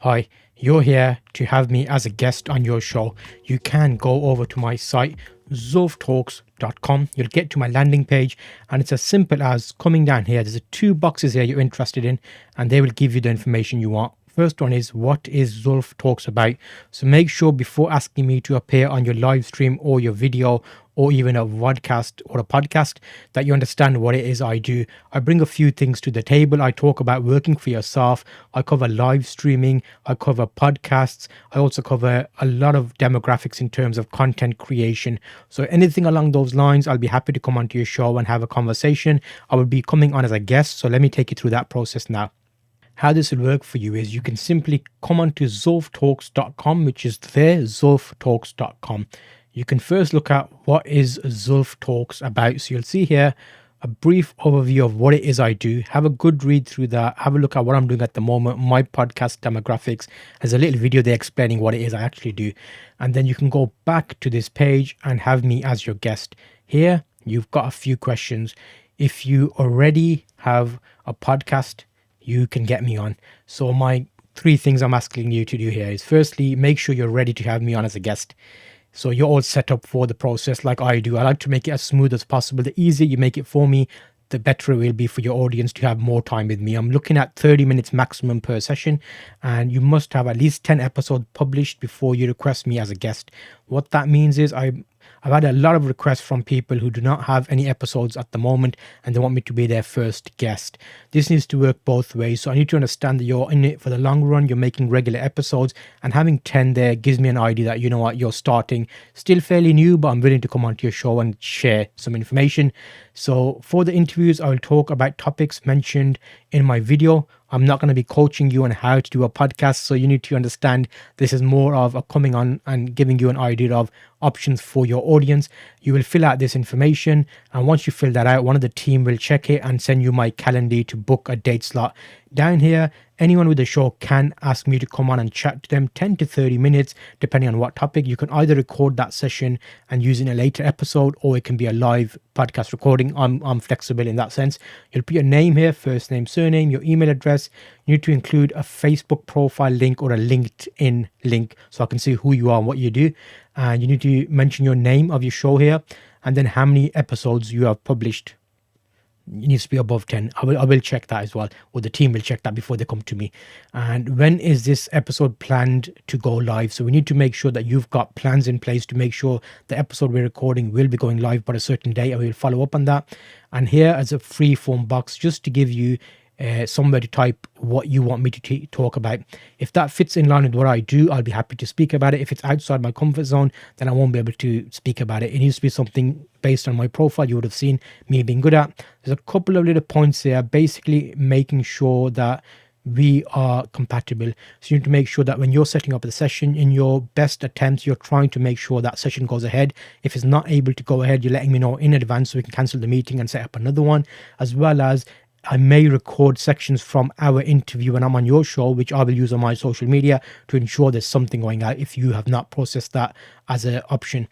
Hi, you're here to have me as a guest on your show. You can go over to my site, zulftalks.com. You'll get to my landing page, and it's as simple as coming down here. There's two boxes here you're interested in, and they will give you the information you want. First one is, what is Zulf Talks about? So make sure before asking me to appear on your live stream or your video or even a vodcast or a podcast that you understand what it is I do. I bring a few things to the table. I talk about working for yourself. I cover live streaming. I cover podcasts. I also cover a lot of demographics in terms of content creation. So anything along those lines, I'll be happy to come onto your show and have a conversation. I will be coming on as a guest. So let me take you through that process now. How this will work for you is you can simply come onto zulftalks.com, which is there, zulftalks.com. You can first look at what is Zulf Talks about. So you'll see here a brief overview of what it is I do. Have a good read through that. Have a look at what I'm doing at the moment, my podcast demographics. There's a little video there explaining what it is I actually do. And then you can go back to this page and have me as your guest. Here, you've got a few questions. If you already have a podcast, you can get me on. So my three things I'm asking you to do here is, firstly, make sure you're ready to have me on as a guest. So you're all set up for the process like I do. I like to make it as smooth as possible. The easier you make it for me, the better it will be for your audience to have more time with me. I'm looking at 30 minutes maximum per session, and you must have at least 10 episodes published before you request me as a guest. What that means is I've had a lot of requests from people who do not have any episodes at the moment and they want me to be their first guest. This needs to work both ways. So I need to understand that you're in it for the long run, you're making regular episodes, and having 10 there gives me an idea that, you know what, you're starting still fairly new, but I'm willing to come onto your show and share some information. So for the interviews, I will talk about topics mentioned in my video. I'm not going to be coaching you on how to do a podcast. So you need to understand this is more of a coming on and giving you an idea of options for your audience. You will fill out this information, and once you fill that out, one of the team will check it and send you my calendar to book a date slot. Down here, anyone with a show can ask me to come on and chat to them 10 to 30 minutes, depending on what topic. You can either record that session and use it in a later episode, or it can be a live podcast recording. I'm flexible in that sense. You'll put your name here, first name, surname, your email address. You need to include a Facebook profile link or a LinkedIn link so I can see who you are and what you do. And you need to mention your name of your show here, and then how many episodes you have published. It needs to be above 10. I will check that as well, or the team will check that before they come to me. And when is this episode planned to go live? So we need to make sure that you've got plans in place to make sure the episode we're recording will be going live by a certain date, and we'll follow up on that. And here as a free form box, just to give you somewhere to type what you want me to talk about. If that fits in line with what I do, I'll be happy to speak about it. If it's outside my comfort zone, then I won't be able to speak about it. It needs to be something based on my profile you would have seen me being good at. There's a couple of little points here, basically making sure that we are compatible. So you need to make sure that when you're setting up the session, in your best attempts, you're trying to make sure that session goes ahead. If it's not able to go ahead, you're letting me know in advance so we can cancel the meeting and set up another one. As well as, I may record sections from our interview when I'm on your show, which I will use on my social media to ensure there's something going out if you have not processed that as an option.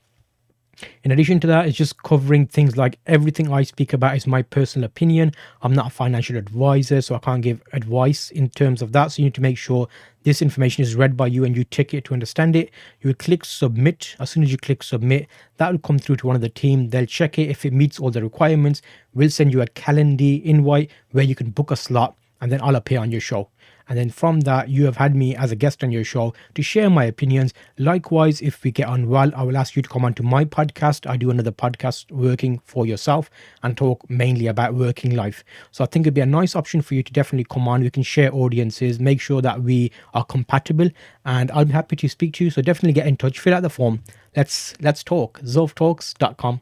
In addition to that, it's just covering things like everything I speak about is my personal opinion. I'm not a financial advisor, so I can't give advice in terms of that. So you need to make sure this information is read by you and you tick it to understand it. You will click submit. As soon as you click submit, that will come through to one of the team. They'll check it. If it meets all the requirements, we'll send you a calendar invite where you can book a slot, and then I'll appear on your show. And then from that, you have had me as a guest on your show to share my opinions. Likewise, if we get on well, I will ask you to come onto my podcast. I do another podcast, Working for Yourself, and talk mainly about working life. So I think it'd be a nice option for you to definitely come on. We can share audiences, make sure that we are compatible, and I'll be happy to speak to you. So definitely get in touch, fill out the form. Let's talk. zulftalks.com.